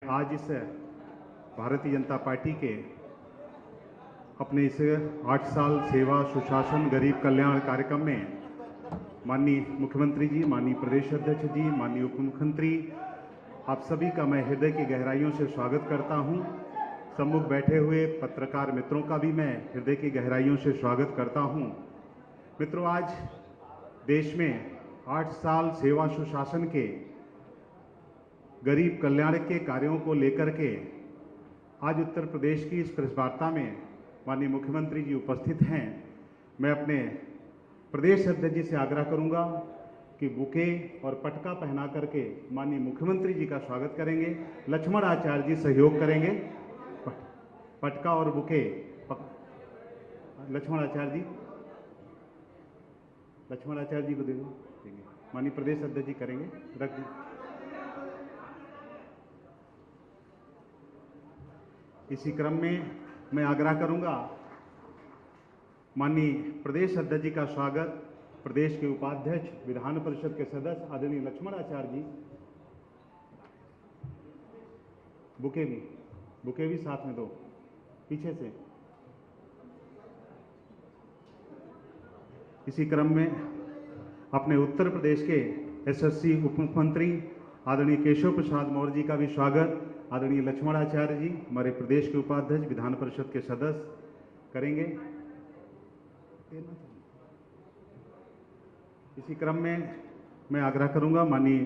आज इस भारतीय जनता पार्टी के अपने इस 8 साल सेवा सुशासन गरीब कल्याण कार्यक्रम में माननीय मुख्यमंत्री जी, माननीय प्रदेश अध्यक्ष जी, माननीय उप मुख्यमंत्री, आप सभी का मैं हृदय की गहराइयों से स्वागत करता हूं। सम्मुख बैठे हुए पत्रकार मित्रों का भी मैं हृदय की गहराइयों से स्वागत करता हूं। मित्रों, आज देश में 8 साल सेवा सुशासन के गरीब कल्याण के कार्यों को लेकर के आज उत्तर प्रदेश की इस प्रेस वार्ता में माननीय मुख्यमंत्री जी उपस्थित हैं। मैं अपने प्रदेश अध्यक्ष जी से आग्रह करूंगा कि बुके और पटका पहना करके माननीय मुख्यमंत्री जी का स्वागत करेंगे। लक्ष्मण आचार्य जी सहयोग करेंगे। पटका और बुके लक्ष्मण आचार्य जी को देंगे। माननीय प्रदेश अध्यक्ष जी करेंगे। रख दी। इसी क्रम में मैं आग्रह करूंगा माननीय प्रदेश अध्यक्ष जी का स्वागत प्रदेश के उपाध्यक्ष विधान परिषद के सदस्य आदरणीय लक्ष्मण आचार्य जी। बुके भी साथ में दो, पीछे से। इसी क्रम में अपने उत्तर प्रदेश के यशस्वी उप मुख्यमंत्री आदरणीय केशव प्रसाद मौर्य जी का भी स्वागत आदरणीय लक्ष्मण आचार्य जी, हमारे प्रदेश के उपाध्यक्ष विधान परिषद के सदस्य करेंगे। इसी क्रम में मैं आग्रह करूंगा माननीय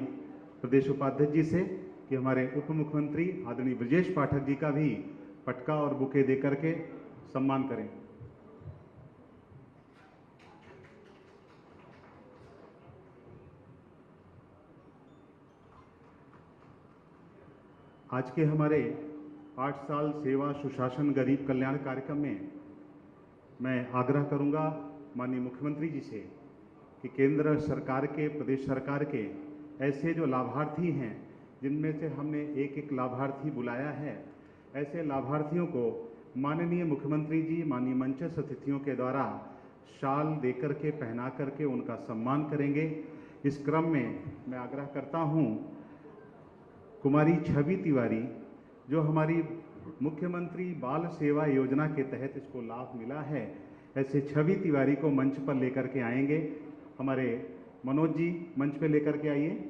प्रदेश उपाध्यक्ष जी से कि हमारे उप मुख्यमंत्री आदरणीय ब्रजेश पाठक जी का भी पटका और बुके देकर के सम्मान करें। आज के हमारे 8 साल सेवा सुशासन गरीब कल्याण कार्यक्रम में मैं आग्रह करूंगा माननीय मुख्यमंत्री जी से कि केंद्र सरकार के, प्रदेश सरकार के ऐसे जो लाभार्थी हैं जिनमें से हमने एक एक लाभार्थी बुलाया है, ऐसे लाभार्थियों को माननीय मुख्यमंत्री जी माननीय मंचस्थ अतिथियों के द्वारा शाल देकर के पहना करके उनका सम्मान करेंगे। इस क्रम में मैं आग्रह करता हूं कुमारी छवि तिवारी, जो हमारी मुख्यमंत्री बाल सेवा योजना के तहत इसको लाभ मिला है, ऐसे छवि तिवारी को मंच पर लेकर के आएंगे। हमारे मनोज जी मंच पे लेकर के आइए।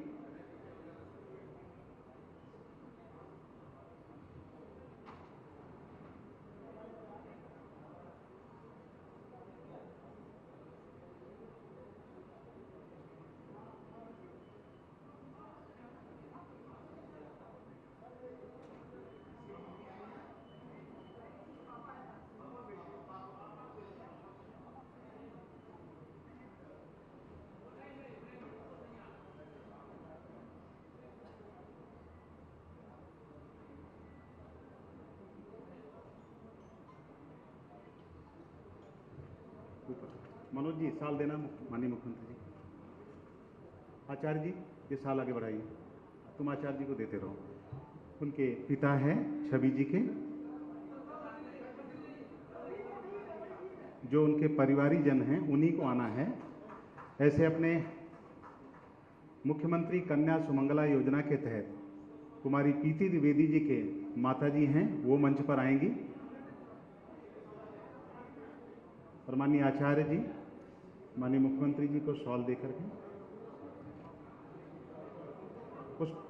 मनोज जी साल देना माननीय मुख्यमंत्री जी। आचार्य जी ये साल आगे बढ़ाइए, तुम आचार्य जी को देते रहो। उनके पिता हैं छवि जी के, जो उनके परिवारीजन हैं उन्हीं को आना है। ऐसे अपने मुख्यमंत्री कन्या सुमंगला योजना के तहत कुमारी प्रीति द्विवेदी जी के माता जी हैं, वो मंच पर आएंगी। और माननीय आचार्य जी माननीय मुख्यमंत्री जी को शॉल देकर के पुष्प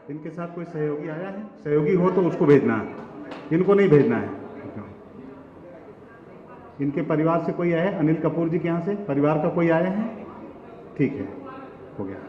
इनके साथ कोई सहयोगी आया है? सहयोगी हो तो उसको भेजना है, इनको नहीं भेजना है। इनके परिवार से कोई आया है? अनिल कपूर जी के यहाँ से परिवार का कोई आया है? ठीक है, हो गया।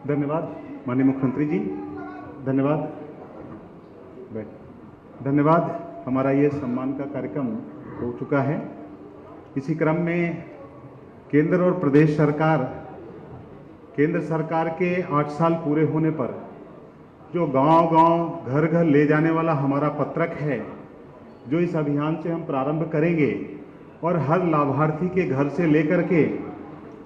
धन्यवाद माननीय मुख्यमंत्री जी, धन्यवाद। धन्यवाद। हमारा ये सम्मान का कार्यक्रम हो चुका है। इसी क्रम में केंद्र और प्रदेश सरकार, केंद्र सरकार के 8 साल पूरे होने पर जो गांव-गांव, घर-घर ले जाने वाला हमारा पत्रक है, जो इस अभियान से हम प्रारंभ करेंगे और हर लाभार्थी के घर से लेकर के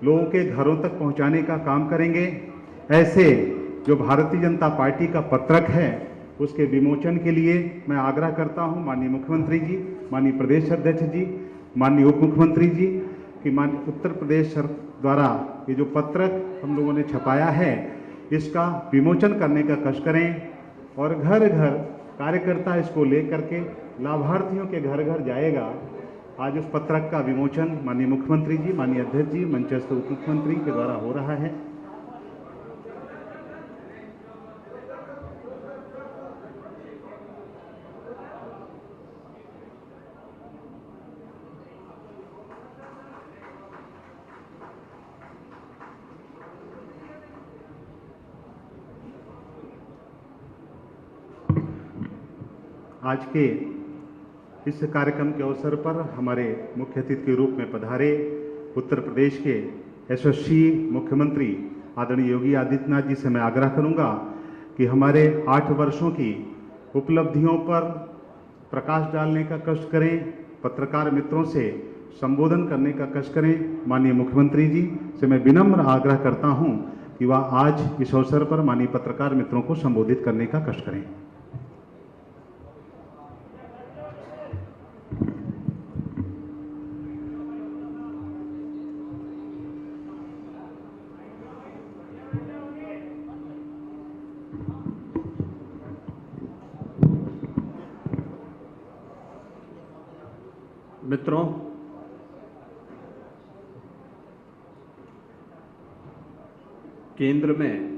लोगों के घरों तक पहुंचाने का काम करेंगे। ऐसे जो भारतीय जनता पार्टी का पत्रक है, उसके विमोचन के लिए मैं आग्रह करता हूं माननीय मुख्यमंत्री जी, माननीय प्रदेश अध्यक्ष जी, माननीय उप मुख्यमंत्री जी कि माननीय उत्तर प्रदेश द्वारा ये जो पत्रक हम लोगों ने छपाया है, इसका विमोचन करने का कष्ट करें और घर घर कार्यकर्ता इसको लेकर के लाभार्थियों के घर घर जाएगा। आज उस पत्रक का विमोचन माननीय मुख्यमंत्री जी, माननीय अध्यक्ष जी, मंचस्थ उप मुख्यमंत्री के द्वारा हो रहा है। आज के इस कार्यक्रम के अवसर पर हमारे मुख्य अतिथि के रूप में पधारे उत्तर प्रदेश के यशस्वी मुख्यमंत्री आदरणीय योगी आदित्यनाथ जी से मैं आग्रह करूंगा कि हमारे 8 वर्षों की उपलब्धियों पर प्रकाश डालने का कष्ट करें, पत्रकार मित्रों से संबोधन करने का कष्ट करें। माननीय मुख्यमंत्री जी से मैं विनम्र आग्रह करता हूं कि वह आज इस अवसर पर माननीय पत्रकार मित्रों को संबोधित करने का कष्ट करें। मित्रों, केंद्र में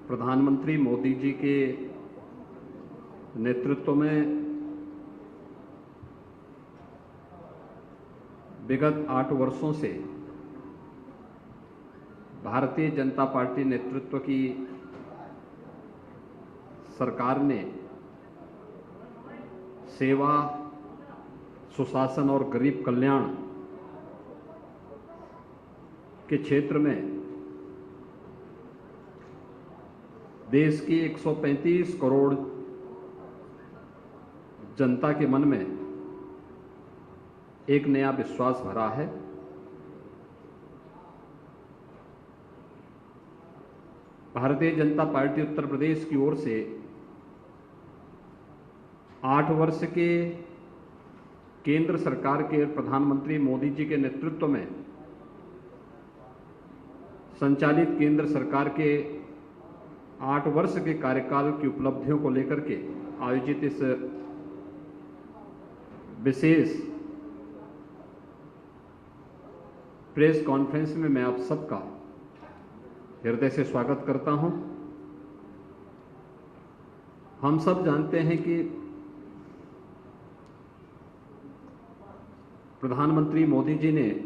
प्रधानमंत्री मोदी जी के नेतृत्व में विगत 8 वर्षों से भारतीय जनता पार्टी नेतृत्व की सरकार ने सेवा, सुशासन और गरीब कल्याण के क्षेत्र में देश की 135 करोड़ जनता के मन में एक नया विश्वास भरा है। भारतीय जनता पार्टी उत्तर प्रदेश की ओर से 8 वर्ष के केंद्र सरकार के प्रधानमंत्री मोदी जी के नेतृत्व में संचालित केंद्र सरकार के 8 वर्ष के कार्यकाल की उपलब्धियों को लेकर के आयोजित इस विशेष प्रेस कॉन्फ्रेंस में मैं आप सबका हृदय से स्वागत करता हूं। हम सब जानते हैं कि प्रधानमंत्री मोदी जी ने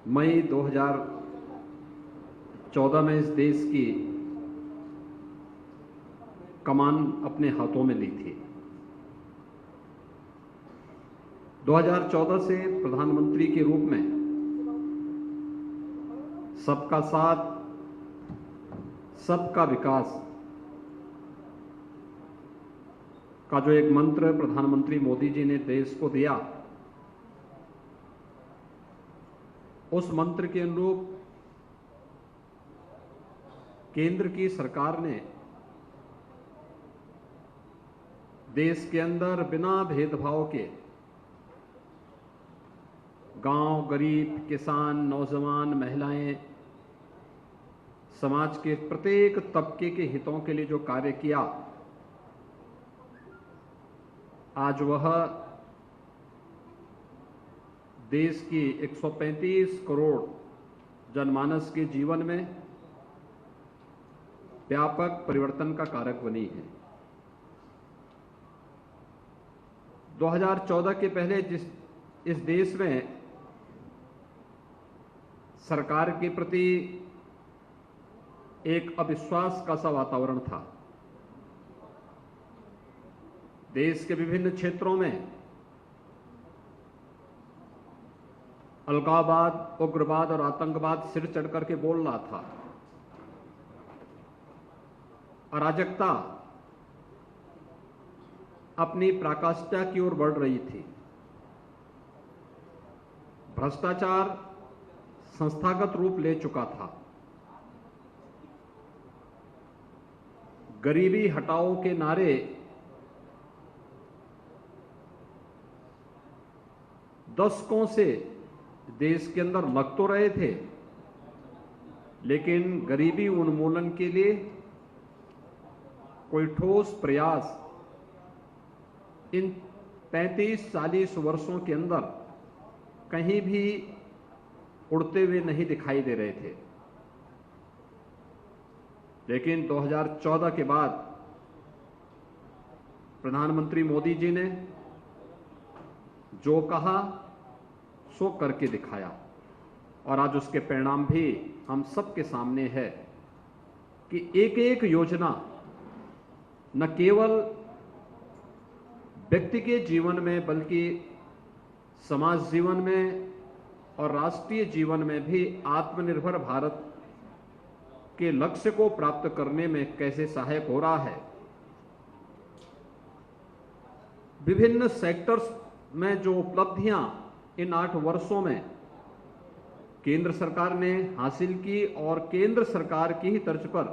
मई 2014 में इस देश की कमान अपने हाथों में ली थी। 2014 से प्रधानमंत्री के रूप में सबका साथ, सबका विकास का जो एक मंत्र प्रधानमंत्री मोदी जी ने देश को दिया, उस मंत्र के अनुरूप केंद्र की सरकार ने देश के अंदर बिना भेदभाव के गांव, गरीब, किसान, नौजवान, महिलाएं, समाज के प्रत्येक तबके के हितों के लिए जो कार्य किया, आज वह देश की 135 करोड़ जनमानस के जीवन में व्यापक परिवर्तन का कारक बनी है। 2014 के पहले इस देश में सरकार के प्रति एक अविश्वास का सा वातावरण था। देश के विभिन्न क्षेत्रों में अलगाववाद, उग्रवाद और आतंकवाद सिर चढ़ करके बोल रहा था। अराजकता अपनी पराकाष्ठा की ओर बढ़ रही थी। भ्रष्टाचार संस्थागत रूप ले चुका था। गरीबी हटाओ के नारे दशकों से देश के अंदर लग तो रहे थे, लेकिन गरीबी उन्मूलन के लिए कोई ठोस प्रयास इन 35-40 वर्षों के अंदर कहीं भी उड़ते हुए नहीं दिखाई दे रहे थे। लेकिन 2014 के बाद प्रधानमंत्री मोदी जी ने जो कहा सो करके दिखाया, और आज उसके परिणाम भी हम सबके सामने है कि एक एक योजना न केवल व्यक्ति के जीवन में बल्कि समाज जीवन में और राष्ट्रीय जीवन में भी आत्मनिर्भर भारत के लक्ष्य को प्राप्त करने में कैसे सहायक हो रहा है। विभिन्न सेक्टर्स में जो उपलब्धियां इन 8 वर्षों में केंद्र सरकार ने हासिल की, और केंद्र सरकार की ही तर्ज पर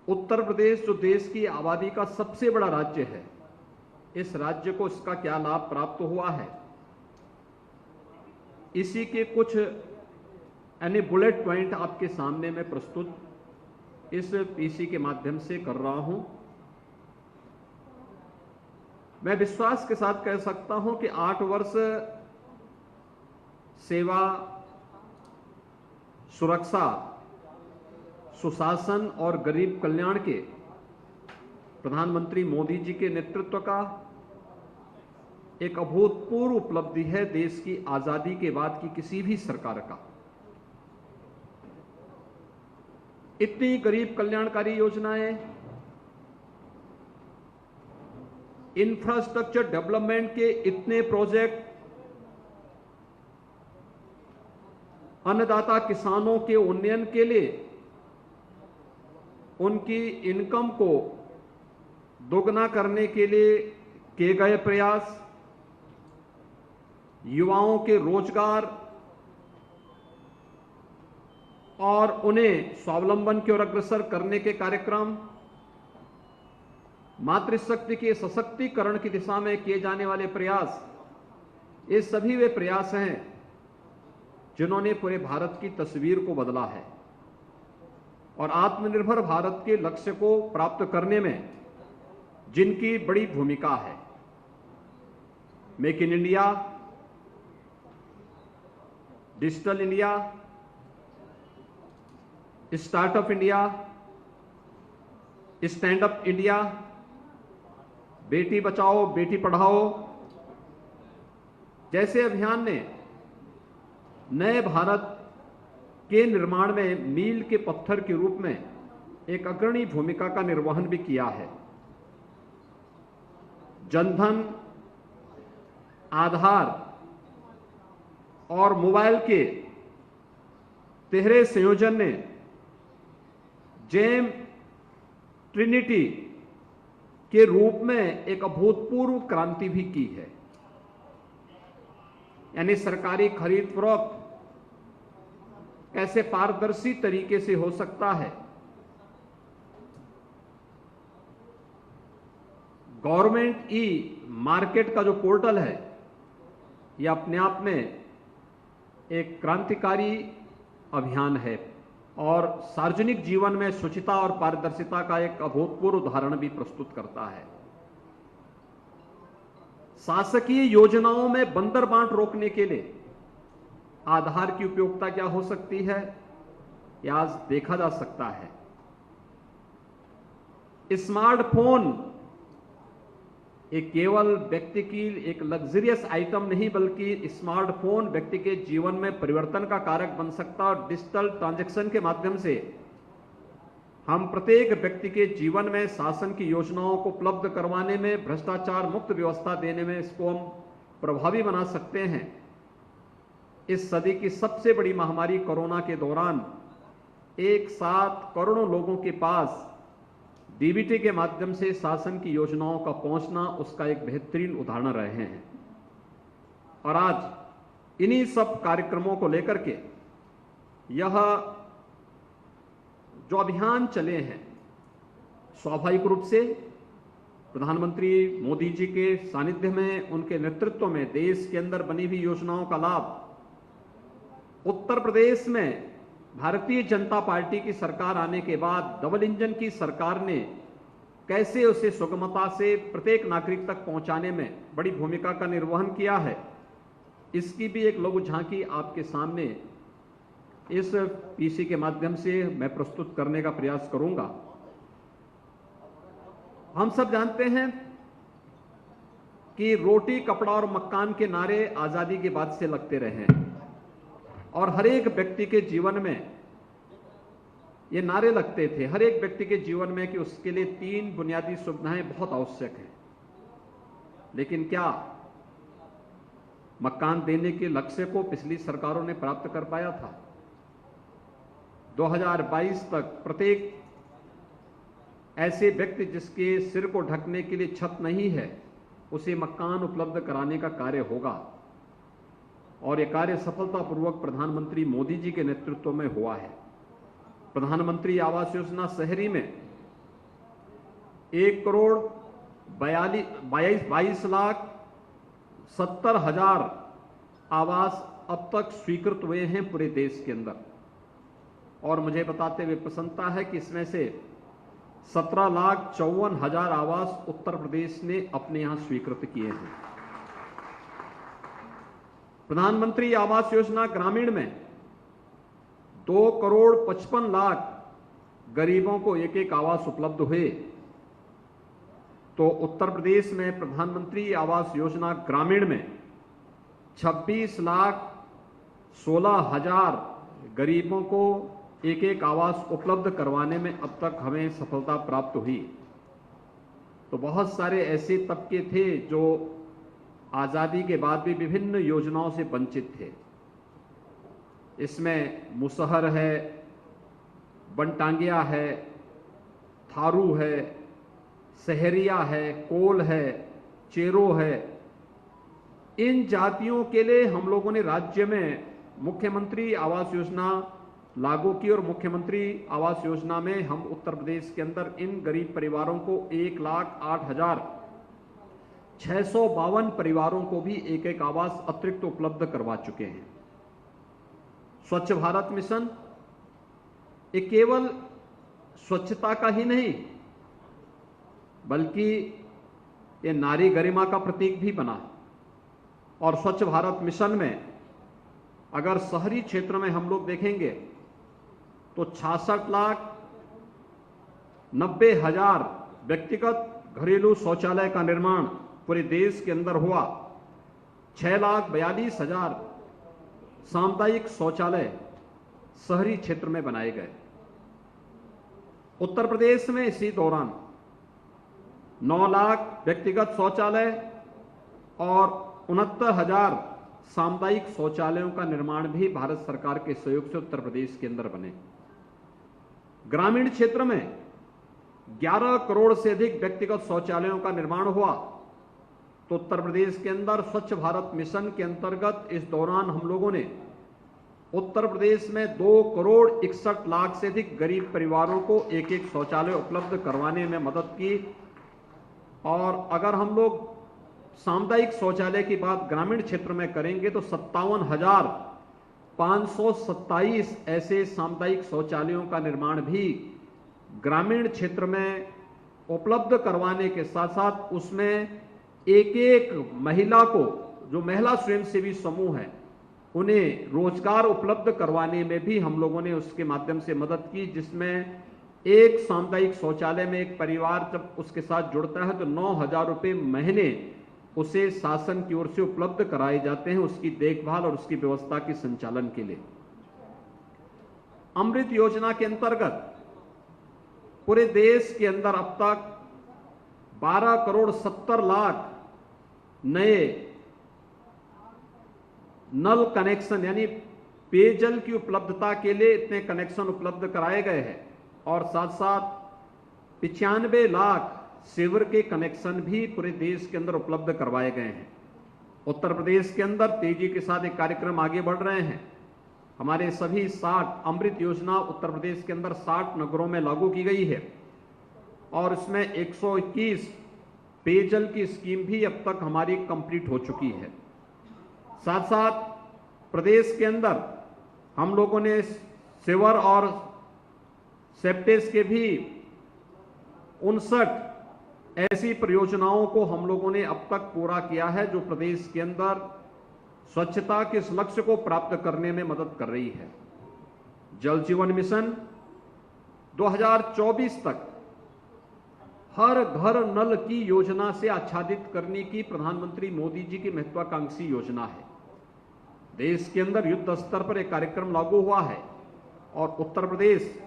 उत्तर प्रदेश जो देश की आबादी का सबसे बड़ा राज्य है, इस राज्य को इसका क्या लाभ प्राप्त हुआ है, इसी के कुछ यानी बुलेट पॉइंट आपके सामने मैं प्रस्तुत इस पीसी के माध्यम से कर रहा हूं। मैं विश्वास के साथ कह सकता हूं कि 8 वर्ष सेवा, सुरक्षा, सुशासन और गरीब कल्याण के प्रधानमंत्री मोदी जी के नेतृत्व का एक अभूतपूर्व उपलब्धि है देश की आजादी के बाद की किसी भी सरकार का। इतनी गरीब कल्याणकारी योजनाएं, इंफ्रास्ट्रक्चर डेवलपमेंट के इतने प्रोजेक्ट, अन्नदाता किसानों के उन्नयन के लिए उनकी इनकम को दोगुना करने के लिए किए गए प्रयास, युवाओं के रोजगार और उन्हें स्वावलंबन की ओर अग्रसर करने के कार्यक्रम, मातृशक्ति के सशक्तिकरण की दिशा में किए जाने वाले प्रयास, ये सभी वे प्रयास हैं जिन्होंने पूरे भारत की तस्वीर को बदला है और आत्मनिर्भर भारत के लक्ष्य को प्राप्त करने में जिनकी बड़ी भूमिका है। Make in India, digital India, startup India, stand up India, Beti Bachao Beti Padhao जैसे अभियान ने नए भारत के निर्माण में मील के पत्थर के रूप में एक अग्रणी भूमिका का निर्वहन भी किया है। जनधन, आधार और मोबाइल के तिहरे संयोजन ने जेम ट्रिनिटी के रूप में एक अभूतपूर्व क्रांति भी की है। यानी सरकारी खरीद फरोख्त कैसे पारदर्शी तरीके से हो सकता है। गवर्नमेंट ई मार्केट का जो पोर्टल है, यह अपने आप में एक क्रांतिकारी अभियान है और सार्वजनिक जीवन में शुचिता और पारदर्शिता का एक अभूतपूर्व उदाहरण भी प्रस्तुत करता है। शासकीय योजनाओं में बंदर बांट रोकने के लिए आधार की उपयोगिता क्या हो सकती है, यह आज देखा जा सकता है। स्मार्टफोन एक केवल व्यक्ति की एक लग्जरियस आइटम नहीं बल्कि स्मार्टफोन व्यक्ति के जीवन में परिवर्तन का कारक बन सकता है और डिजिटल ट्रांजैक्शन के माध्यम से हम प्रत्येक व्यक्ति के जीवन में शासन की योजनाओं को उपलब्ध करवाने में, भ्रष्टाचार मुक्त व्यवस्था देने में इसको हम प्रभावी बना सकते हैं। इस सदी की सबसे बड़ी महामारी कोरोना के दौरान एक साथ करोड़ों लोगों के पास डीबीटी के माध्यम से शासन की योजनाओं का पहुंचना उसका एक बेहतरीन उदाहरण रहे हैं। और आज इन्हीं सब कार्यक्रमों को लेकर के यह जो अभियान चले हैं, स्वाभाविक रूप से प्रधानमंत्री मोदी जी के सानिध्य में, उनके नेतृत्व में देश के अंदर बनी हुई योजनाओं का लाभ उत्तर प्रदेश में भारतीय जनता पार्टी की सरकार आने के बाद डबल इंजन की सरकार ने कैसे उसे सुगमता से प्रत्येक नागरिक तक पहुंचाने में बड़ी भूमिका का निर्वहन किया है, इसकी भी एक लघु झांकी आपके सामने इस पीसी के माध्यम से मैं प्रस्तुत करने का प्रयास करूंगा। हम सब जानते हैं कि रोटी, कपड़ा और मकान के नारे आजादी के बाद से लगते रहे हैं और हर एक व्यक्ति के जीवन में ये नारे लगते थे, हर एक व्यक्ति के जीवन में, कि उसके लिए 3 बुनियादी सुविधाएं बहुत आवश्यक हैं। लेकिन क्या मकान देने के लक्ष्य को पिछली सरकारों ने प्राप्त कर पाया था? 2022 तक प्रत्येक ऐसे व्यक्ति जिसके सिर को ढकने के लिए छत नहीं है, उसे मकान उपलब्ध कराने का कार्य होगा और यह कार्य सफलतापूर्वक प्रधानमंत्री मोदी जी के नेतृत्व में हुआ है। प्रधानमंत्री आवास योजना शहरी में 1,22,70,000 आवास अब तक स्वीकृत हुए हैं पूरे देश के अंदर और मुझे बताते हुए प्रसन्नता है कि इसमें से 17,54,000 आवास उत्तर प्रदेश ने अपने यहां स्वीकृत किए हैं। प्रधानमंत्री आवास योजना ग्रामीण में 2,55,00,000 गरीबों को एक एक आवास उपलब्ध हुए, तो उत्तर प्रदेश में प्रधानमंत्री आवास योजना ग्रामीण में 26,16,000 गरीबों को एक एक आवास उपलब्ध करवाने में अब तक हमें सफलता प्राप्त हुई। तो बहुत सारे ऐसे तबके थे जो आजादी के बाद भी विभिन्न योजनाओं से वंचित थे। इसमें मुसहर है, बनटांगिया है, थारू है, सहरिया है, कोल है, चेरो है। इन जातियों के लिए हम लोगों ने राज्य में मुख्यमंत्री आवास योजना लागू की और मुख्यमंत्री आवास योजना में हम उत्तर प्रदेश के अंदर इन गरीब परिवारों को 1,08,652 परिवारों को भी एक एक आवास अतिरिक्त उपलब्ध करवा चुके हैं। स्वच्छ भारत मिशन ये केवल स्वच्छता का ही नहीं बल्कि ये नारी गरिमा का प्रतीक भी बना और स्वच्छ भारत मिशन में अगर शहरी क्षेत्र में हम लोग देखेंगे तो 66,90,000 व्यक्तिगत घरेलू शौचालय का निर्माण पूरे देश के अंदर हुआ। 6,42,000 सामुदायिक शौचालय शहरी क्षेत्र में बनाए गए। उत्तर प्रदेश में इसी दौरान 9 लाख व्यक्तिगत शौचालय और 69,000 सामुदायिक शौचालयों का निर्माण भी भारत सरकार के सहयोग से उत्तर प्रदेश के अंदर बने। ग्रामीण क्षेत्र में 11 करोड़ से अधिक व्यक्तिगत शौचालयों का निर्माण हुआ। तो उत्तर प्रदेश के अंदर स्वच्छ भारत मिशन के अंतर्गत इस दौरान हम लोगों ने उत्तर प्रदेश में 2,61,00,000 से अधिक गरीब परिवारों को एक एक शौचालय उपलब्ध करवाने में मदद की। और अगर हम लोग सामुदायिक शौचालय की बात ग्रामीण क्षेत्र में करेंगे तो 57,527 ऐसे सामुदायिक शौचालयों का निर्माण भी ग्रामीण क्षेत्र में उपलब्ध करवाने के साथ साथ उसमें एक एक महिला को, जो महिला स्वयंसेवी समूह है, उन्हें रोजगार उपलब्ध करवाने में भी हम लोगों ने उसके माध्यम से मदद की, जिसमें एक सामुदायिक शौचालय में एक परिवार जब उसके साथ जुड़ता है तो 9,000 रुपये महीने उसे शासन की ओर से उपलब्ध कराए जाते हैं उसकी देखभाल और उसकी व्यवस्था के संचालन के लिए। अमृत योजना के अंतर्गत पूरे देश के अंदर अब तक 12 करोड़ 70 लाख नए नल कनेक्शन यानी पेयजल की उपलब्धता के लिए इतने कनेक्शन उपलब्ध कराए गए हैं और साथ साथ 95 लाख सीवर के कनेक्शन भी पूरे देश के अंदर उपलब्ध करवाए गए हैं। उत्तर प्रदेश के अंदर तेजी के साथ एक कार्यक्रम आगे बढ़ रहे हैं। हमारे सभी 60 अमृत योजना उत्तर प्रदेश के अंदर 60 नगरों में लागू की गई है और इसमें 121 पेयजल की स्कीम भी अब तक हमारी कंप्लीट हो चुकी है। साथ साथ प्रदेश के अंदर हम लोगों ने सीवर और सेप्टेज के भी 59 ऐसी परियोजनाओं को हम लोगों ने अब तक पूरा किया है जो प्रदेश के अंदर स्वच्छता के इस लक्ष्य को प्राप्त करने में मदद कर रही है। जल जीवन मिशन 2024 तक हर घर नल की योजना से आच्छादित करने की प्रधानमंत्री मोदी जी की महत्वाकांक्षी योजना है। देश के अंदर युद्ध स्तर पर एक कार्यक्रम लागू हुआ है और उत्तर प्रदेश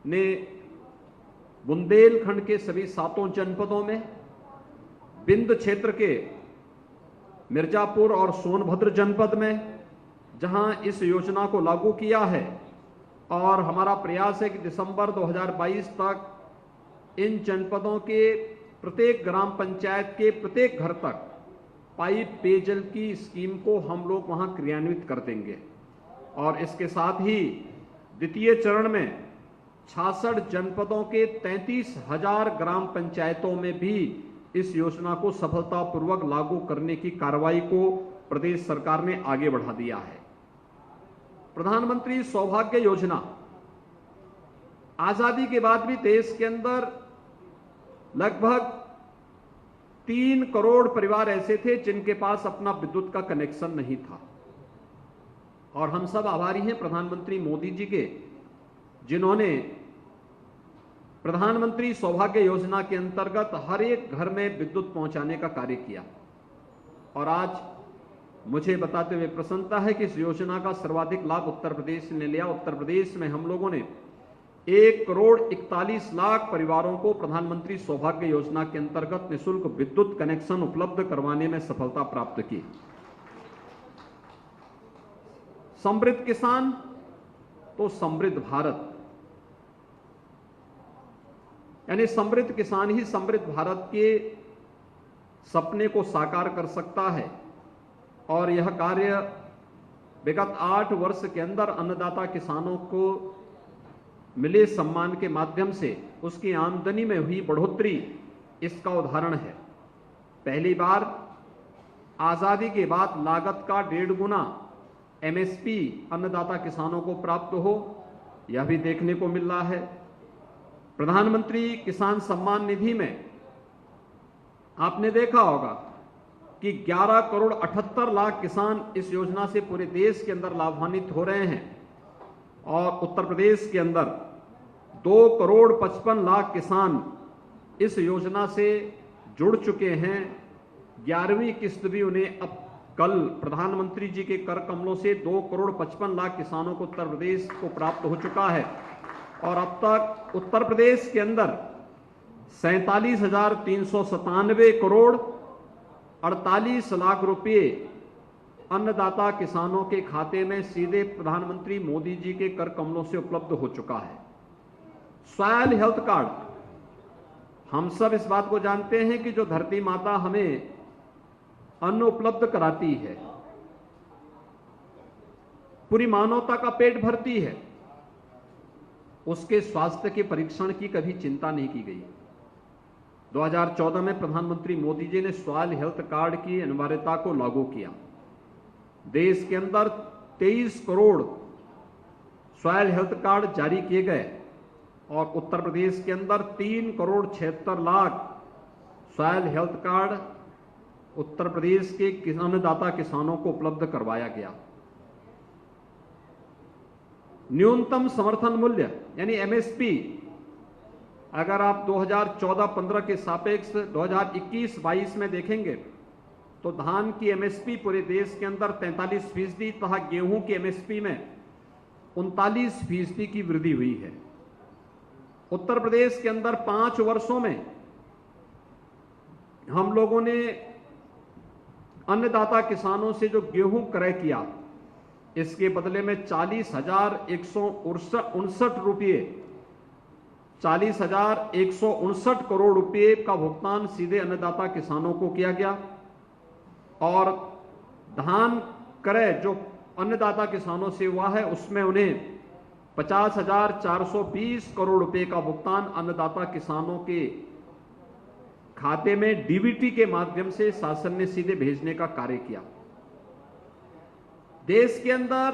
ने बुंदेलखंड के सभी 7 जनपदों में, बिंद क्षेत्र के मिर्जापुर और सोनभद्र जनपद में जहां इस योजना को लागू किया है और हमारा प्रयास है कि दिसंबर 2022 तक इन जनपदों के प्रत्येक ग्राम पंचायत के प्रत्येक घर तक पाइप पेयजल की स्कीम को हम लोग वहां क्रियान्वित कर देंगे। और इसके साथ ही द्वितीय चरण में 66 जनपदों के 33,000 ग्राम पंचायतों में भी इस योजना को सफलतापूर्वक लागू करने की कार्रवाई को प्रदेश सरकार ने आगे बढ़ा दिया है। प्रधानमंत्री सौभाग्य योजना, आजादी के बाद भी देश के अंदर लगभग 3 करोड़ परिवार ऐसे थे जिनके पास अपना विद्युत का कनेक्शन नहीं था और हम सब आभारी हैं प्रधानमंत्री मोदी जी के, जिन्होंने प्रधानमंत्री सौभाग्य योजना के अंतर्गत हर एक घर में विद्युत पहुंचाने का कार्य किया। और आज मुझे बताते हुए प्रसन्नता है कि इस योजना का सर्वाधिक लाभ उत्तर प्रदेश ने लिया। उत्तर प्रदेश में हम लोगों ने 1 करोड़ 41 लाख परिवारों को प्रधानमंत्री सौभाग्य योजना के अंतर्गत निःशुल्क विद्युत कनेक्शन उपलब्ध करवाने में सफलता प्राप्त की। समृद्ध किसान तो समृद्ध भारत, यानी समृद्ध किसान ही समृद्ध भारत के सपने को साकार कर सकता है। और यह कार्य विगत 8 वर्ष के अंदर अन्नदाता किसानों को मिले सम्मान के माध्यम से उसकी आमदनी में हुई बढ़ोतरी इसका उदाहरण है। पहली बार आजादी के बाद लागत का 1.5 गुना एमएसपी अन्नदाता किसानों को प्राप्त हो, यह भी देखने को मिल रहा है। प्रधानमंत्री किसान सम्मान निधि में आपने देखा होगा कि 11 करोड़ 78 लाख किसान इस योजना से पूरे देश के अंदर लाभान्वित हो रहे हैं और उत्तर प्रदेश के अंदर 2 करोड़ 55 लाख किसान इस योजना से जुड़ चुके हैं। 11वीं किस्त भी उन्हें अब कल प्रधानमंत्री जी के कर कमलों से 2 करोड़ 55 लाख किसानों को उत्तर प्रदेश को प्राप्त हो चुका है और अब तक उत्तर प्रदेश के अंदर 47,397 करोड़ 48 लाख रुपए अन्नदाता किसानों के खाते में सीधे प्रधानमंत्री मोदी जी के कर कमलों से उपलब्ध हो चुका है। सॉयल हेल्थ कार्ड, हम सब इस बात को जानते हैं कि जो धरती माता हमें अन्न उपलब्ध कराती है, पूरी मानवता का पेट भरती है, उसके स्वास्थ्य के परीक्षण की कभी चिंता नहीं की गई। 2014 में प्रधानमंत्री मोदी जी ने सॉयल हेल्थ कार्ड की अनिवार्यता को लागू किया। देश के अंदर 23 करोड़ सॉयल हेल्थ कार्ड जारी किए गए और उत्तर प्रदेश के अंदर 3 crore 76 lakh soil health card Uttar Pradesh के अन्नदाता किसानों को उपलब्ध करवाया गया। न्यूनतम समर्थन मूल्य यानी एमएसपी अगर आप 2014-15 के सापेक्ष 2021-22 में देखेंगे तो धान की एमएसपी पूरे देश के अंदर 43% तथा गेहूं की एमएसपी में 39% की वृद्धि हुई है। उत्तर प्रदेश के अंदर 5 वर्षों में हम लोगों ने अन्नदाता किसानों से जो गेहूं क्रय किया, इसके बदले में 40,159 करोड़ रुपए का भुगतान सीधे अन्नदाता किसानों को किया गया और धान क्रय जो अन्नदाता किसानों से हुआ है उसमें उन्हें 50,420 करोड़ रुपए का भुगतान अन्नदाता किसानों के खाते में डीबीटी के माध्यम से शासन ने सीधे भेजने का कार्य किया। देश के अंदर